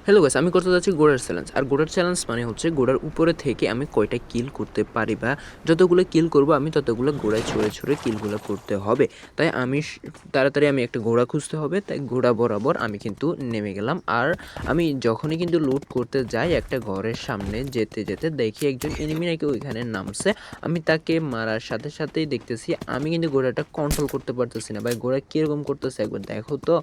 Hello guys, আমি করতে যাচ্ছি গোড়ার চ্যালেঞ্জ। আর গোড়ার চ্যালেঞ্জ মানে হচ্ছে গোড়ার উপরে থেকে আমি কয়টা কিল করতে পারি, বা যতগুলো কিল করব আমি ততগুলো গোড়ায় ছড়ে ছড়ে কিলগুলো করতে হবে। তাই আমি তাড়াতাড়ি আমি একটা ঘোড়া খুঁজতে হবে, তাই ঘোড়া বরাবর আমি কিন্তু নেমে গেলাম। আর আমি যখনই কিন্তু লুট করতে যাই, একটা ঘরের সামনে যেতে যেতে দেখি একজন এনিমি নাকি ওইখানে নামছে। আমি তাকে মারার সাথে সাথেই দেখতেছি আমি কিন্তু ঘোড়াটা কন্ট্রোল করতে পারতেছি না। ভাই ঘোড়া কীরকম করতেছে একবার দেখো তো।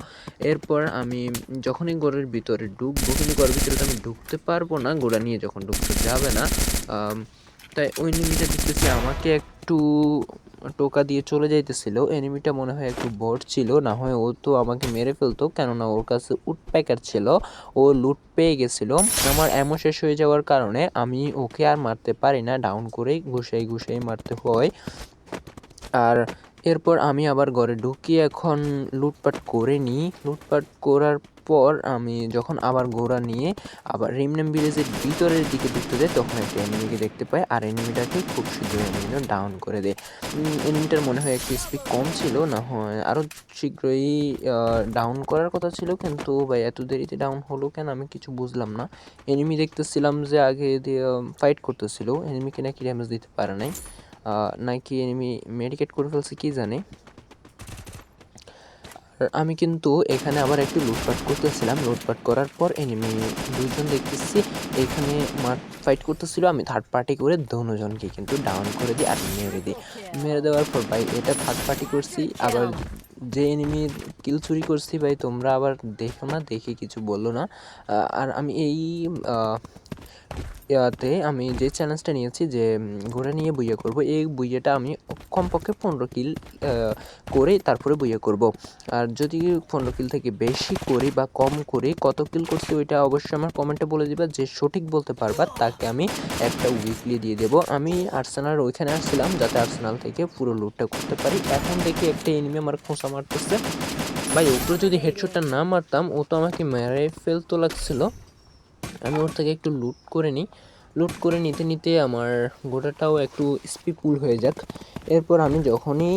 এরপর আমি যখনই ঘরের ভিতরে ঢুকবো, কিন্তু ঘরের ভিতরে তো আমি ঢুকতে পারবো না, ঘোড়া নিয়ে যখন ঢুকতে যাবে না। তাই ওই এনিমিটা দেখতেছি আমাকে একটু টোকা দিয়ে চলে যাইতেছিল। এনিমিটা মনে হয় একটু বট ছিল, না হয় ও তো আমাকে মেরে ফেলতো, কেননা ওর কাছে উড প্যাকার ছিল। ও লুট পেয়ে গেছিল। আমার অ্যামো শেষ হয়ে যাওয়ার কারণে আমি ওকে আর মারতে পারি না, ডাউন করেই ঘুষাই ঘুষাই মারতে হয়। আর এরপর আমি আবার ঘরে ঢুকি, এখন লুটপাট করে নিই। লুটপাট করার পর আমি যখন আবার ঘোড়া নিয়ে আবার রিমনেম ভিলেজের ভিতরের দিকে ঢুকতে যাই, তখন একটা এনিমিকে দেখতে পাই। আর এনিমিটাকে খুব শীঘ্রই আমি ডাউন করে দেয়। এনিমিটার মনে হয় একটু স্পিড কম ছিল, না হয় আরও শীঘ্রই ডাউন করার কথা ছিল, কিন্তু ভাই এত দেরিতে ডাউন হলো কেন আমি কিছু বুঝলাম না। এনিমি দেখতেছিলাম যে আগে দিয়ে ফাইট করতেছিল, এনিমিকে নাকি ড্যামেজ দিতে পারে নাই, নাকি এনিমি মেডিকেট করে ফেলছে কি জানে। আর আমি কিন্তু এখানে আবার একটু লুটপাট করতেছিলাম। লুটপাট করার পর এনিমি দুইজন দেখতেছি এখানে ফাইট করতেছিল। আমি থার্ড পার্টি করে দুজনকে কিন্তু ডাউন করে দিই আর মেরে দিই। মেরে দেওয়ার পর ভাই এটা থার্ড পার্টি করছি, আবার যে এনিমির কিল চুরি করছি ভাই তোমরা আবার দেখো না, দেখে কিছু বললো না। আর আমি এই ইয়াতে আমি যে চ্যালেঞ্জটা নিয়েছি যে ঘোড়া নিয়ে বুইয়া করব, এই বুইয়াটা আমি কমপক্ষে 15 কিল করে তারপরে বুইয়া করব। আর যদি 15 কিল থেকে বেশি করি বা কম করি, কত কিল করছি ওইটা অবশ্যই আমার কমেন্টে বলে দিবা। যে সঠিক বলতে পারবা তাকে আমি একটা উইকলি দিয়ে দেবো। আমি আর্সেনাল ওইখানে আসছিলাম যাতে আর্সেনাল থেকে পুরো লুটটা করতে পারি। এখন দেখি একটা এনিমি আমার খোঁচা মারতেছে। ভাই ওপরে যদি হেডশটটা না মারতাম ও তো আমাকে মেরে ফেলতো লাগছিল। আমি ওর থেকে একটু লুট করে নিই। লুট করে নিতে নিতে আমার গোটাটাও একটু স্পিডফুল হয়ে যাক। এরপর আমি যখনই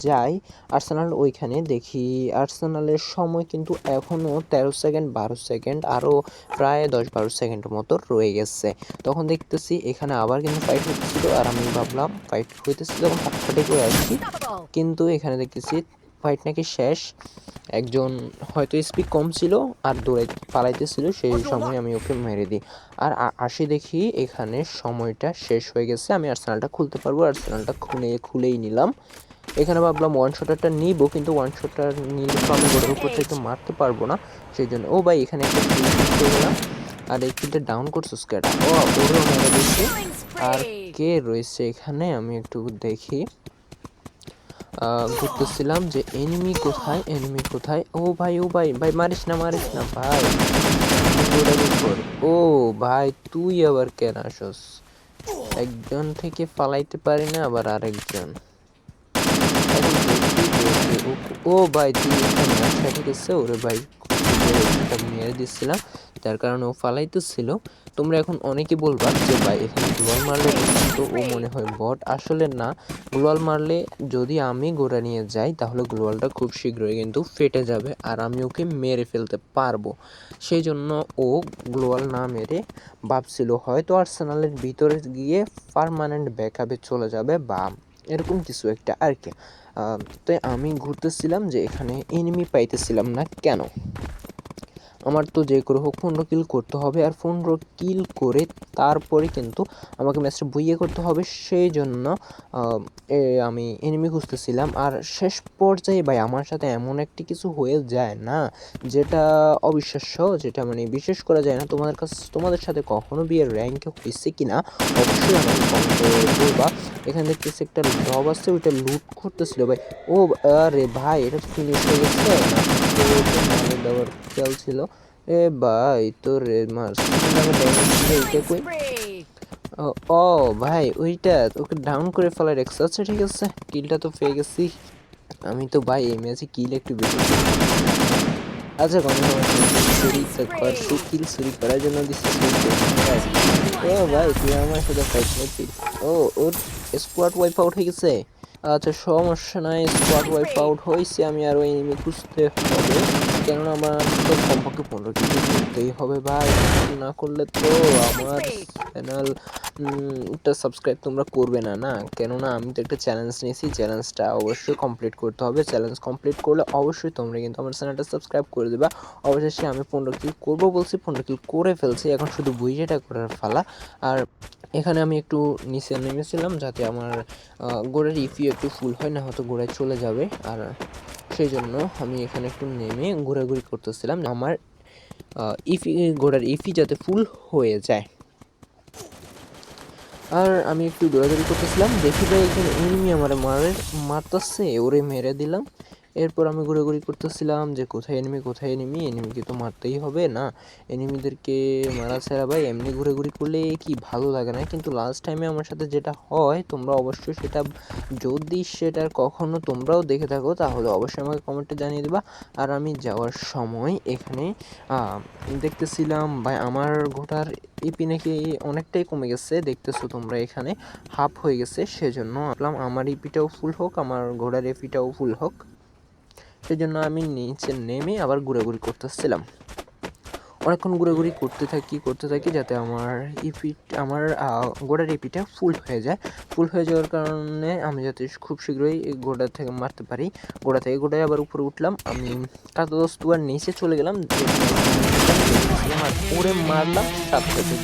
যাই আর্সেনাল ওইখানে দেখি আর্সেনালের সময় কিন্তু এখনও 13 সেকেন্ড 12 সেকেন্ড, আরও প্রায় 10-12 সেকেন্ড মতো রয়ে গেছে। তখন দেখতেছি এখানে আবার কিন্তু ফাইট হচ্ছিল, আর আমি ভাবলাম ফাইট হইতেছিল তখন ফাটাফাটি করে আসছি, কিন্তু এখানে দেখতেছি ফাইট নাকি শেষ। একজন হয়তো স্পিড কম ছিল আর দৌড়াই পালাইতেছিল, সেই সময় আমি ওকে মেরে দিই। আর আসি দেখি এখানে সময়টা শেষ হয়ে গেছে, আমি আর্সেনালটা খুলতে পারবো। আর্সেনালটা খুলেই নিলাম। এখানে ভাবলাম ওয়ান শটারটা নিব, কিন্তু ওয়ান শটার নিলে তো আমি গোটার উপর থেকে মারতে পারবো না, সেই জন্য ও ভাই এখানে একটা কিল করতে গেলাম। আর এই কিলটা ডাউন করছো স্ক্যাড, ও ওরেও মেরে দিচ্ছে। আর কে রয়েছে এখানে আমি একটু দেখি, ঘুরতেছিলাম যে এনিমি কোথায়, এনিমি কোথায়। ও ভাই ভাই মারিস না ভাই। ও ভাই তুই আবার কেন আসস? একজন থেকে পালাইতে পারি না, আবার আরেকজন। ও ভাই তুই এখানে আচ্ছা ঠিক আছে, ওরে ভাই মেরে দিচ্ছিলাম, যার কারণে ও ফালাইতেছিল। তোমরা এখন অনেকে বলবা যে ভাই এখানে গ্লোয়াল মারলে তো ও মনে হয় বট। আসলে না, গ্লোয়াল মারলে যদি আমি গোড়া নিয়ে যাই তাহলে গ্লোয়ালটা খুব শীঘ্রই কিন্তু ফেটে যাবে আর আমি ওকে মেরে ফেলতে পারবো। সেই জন্য ও গ্লোয়াল না মেরে ভাবছিল হয়তো আর্সেনালের ভিতরে গিয়ে পার্মানেন্ট ব্যাকআপে চলে যাবে বা এরকম কিছু একটা আর কি। তাই আমি ঘুরতেছিলাম যে এখানে এনিমি পাইতেছিলাম না কেন। আমার তো যে করে হোক 15 কিল করতে হবে, আর 15 কিল করে তারপরে কিন্তু আমাকে ম্যাচটা বুইয়ে করতে হবে। সেই জন্য আমি এনিমি খুঁজতেছিলাম। আর শেষ পর্যায়ে ভাই আমার সাথে এমন একটি কিছু হয়ে যায় না যেটা অবিশ্বাস্য, যেটা মানে বিশ্বাস করা যায় না। তোমাদের সাথে কখনো বিয়ের র্যাঙ্কে হয়েছে কি না অবশ্যই আমাকে কমেন্টে বলবা। এখানে দেখতেছি একটা জব আছে, ওইটা লুট করতেছিল ভাই। ও আরে ভাই এটা ফিনিশ হয়ে গেছে না, দেওয়ার খেয়াল ছিল। এ ভাই তোর ও ভাই ওইটা ওকে ডাউন করে ফেলার রাখছে। আচ্ছা ঠিক আছে, কিলটা তো পেয়ে গেছি। আমি তো ভাই এই ম্যাচে কিল একটু বেশি। আচ্ছা কোনো সমস্যা, কিল চুরি করার জন্য দিচ্ছিস। ও ভাই তুই আমার সাথে ফাইট করছিস। ও ওর স্কোয়াড ওয়াইপ আউট হয়ে গেছে। আচ্ছা সমস্যা নাই, স্কোয়াড ওয়াইপ আউট হয়েছে, আমি আরো এনিমি খুঁজতে হবে। কেননা আমার তো কমপক্ষে 15 কিলো করতেই হবে ভাই। না করলে তো আমার চ্যানেল টা সাবস্ক্রাইব তোমরা করবে না, না? কেননা আমি তো একটা চ্যালেঞ্জ নিয়েছি, চ্যালেঞ্জটা অবশ্যই কমপ্লিট করতে হবে। চ্যালেঞ্জ কমপ্লিট করলে অবশ্যই তোমরা কিন্তু আমার চ্যানেলটা সাবস্ক্রাইব করে দেবা। অবশেষে আমি 15 কিল করবো বলছি, 15 কিল করে ফেলছি, এখন শুধু বুইয়াটা করার পালা। আর এখানে আমি একটু নিচে নেমেছিলাম যাতে আমার গোড়ার ইফি একটু ফুল হয়, না হয়তো গোড়ায় চলে যাবে। আর সেই জন্য আমি এখানে একটু নেমে ঘোরাঘুরি করতেছিলাম আমার ইফি ঘোড়ার ইফি যাতে ফুল হয়ে যায়। আর আমি একটু দৌড়াদৌড়ি করতেছিলাম, দেখি ভাই একজন এনিমি আমার মারতেছে, ওরে মেরে দিলাম। এরপর আমি ঘোরাঘুরি করতেছিলাম যে কোথায় এনিমি, এনিমিকে তো মারতেই হবে না, এনিমিদেরকে মারা ছাড়া ভাই এমনি ঘুরেঘুরি করলে কি ভালো লাগে না। কিন্তু লাস্ট টাইমে আমার সাথে যেটা হয়, তোমরা অবশ্যই সেটা যদি সেটার কখনো তোমরাও দেখে থাকো তাহলে অবশ্যই আমাকে কমেন্টে জানিয়ে দেবা। আর আমি যাওয়ার সময় এখানে দেখতেছিলাম ভাই আমার ঘোড়ার ইপি নাকি অনেকটাই কমে গেছে, দেখতেছো তোমরা এখানে হাফ হয়ে গেছে। সেজন্য ভাবলাম আমার ইপিটাও ফুল হোক, আমার ঘোড়ার এপিটাও ফুল হোক। সেজন্য আমি নিচে নেমে আবার ঘোরাঘুরি করতেছিলাম, অনেকক্ষণ ঘোরাঘুরি করতে থাকি যাতে আমার ঘোড়ার ইপিটা ফুল হয়ে যায়। ফুল হয়ে যাওয়ার কারণে আমি যাতে খুব শীঘ্রই ঘোড়া থেকে মারতে পারি। ঘোড়ায় আবার উপরে উঠলাম, আমি কাতাদস্তু আর নিচে চলে গেলাম আর ওরে মারলাম সাথে সাথে